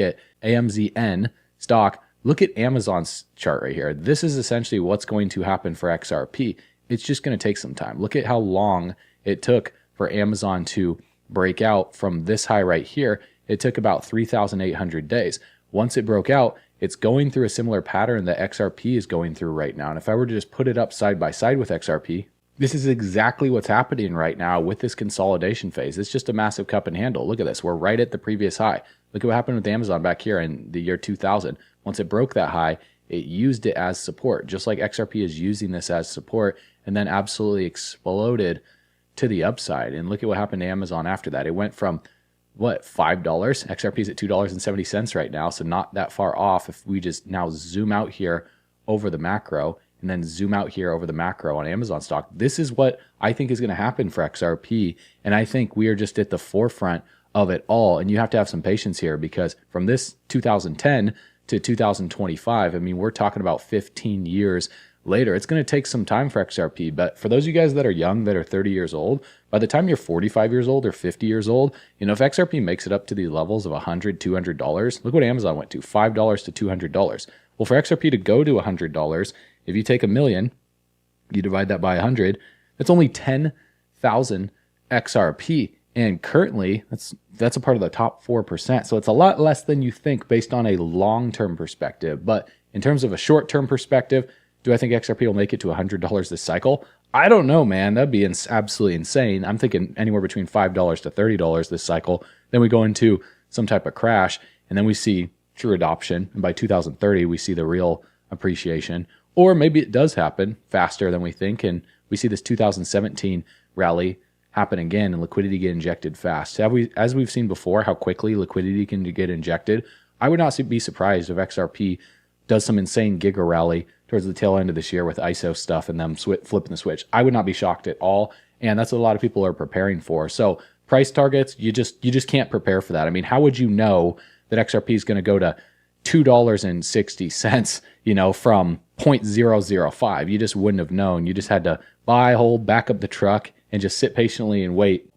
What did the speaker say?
at AMZN stock, look at Amazon's chart right here. This is essentially what's going to happen for XRP. It's just going to take some time. Look at how long it took for Amazon to break out from this high right here. It took about 3,800 days. Once it broke out, it's going through a similar pattern that XRP is going through right now. And if I were to just put it up side by side with XRP, this is exactly what's happening right now with this consolidation phase. It's just a massive cup and handle. Look at this. We're right at the previous high. Look at what happened with Amazon back here in the year 2000. Once it broke that high, it used it as support, just like XRP is using this as support, and then absolutely exploded to the upside. And look at what happened to Amazon after that. It went from what, $5? XRP is at $2.70 right now, so not that far off. If we just now zoom out here over the macro and then zoom out here over the macro on Amazon stock, this is what I think is going to happen for XRP. And I think we are just at the forefront of it all. And you have to have some patience here, because from this 2010 to 2025, I mean, we're talking about 15 years later. It's going to take some time for XRP. But for those of you guys that are young, that are 30 years old, by the time you're 45 years old or 50 years old, you know, if XRP makes it up to these levels of $100, $200, look what Amazon went to, $5 to $200. Well, for XRP to go to $100, if you take $1 million, you divide that by 100, that's only 10,000 XRP. And currently, that's a part of the top 4%. So it's a lot less than you think based on a long-term perspective. But in terms of a short-term perspective, do I think XRP will make it to $100 this cycle? I don't know, man. That'd be absolutely insane. I'm thinking anywhere between $5 to $30 this cycle. Then we go into some type of crash, and then we see true adoption. And by 2030, we see the real appreciation. Or maybe it does happen faster than we think, and we see this 2017 rally happen again and liquidity get injected fast. As we've seen before, how quickly liquidity can get injected, I would not be surprised if XRP does some insane giga rally towards the tail end of this year with ISO stuff and them flipping the switch. I would not be shocked at all, and that's what a lot of people are preparing for. So price targets, you just can't prepare for that. I mean, how would you know that XRP is going to go to $2.60, you know, from 0.005? You just wouldn't have known. You just had to buy, hold, back up the truck, and just sit patiently and wait.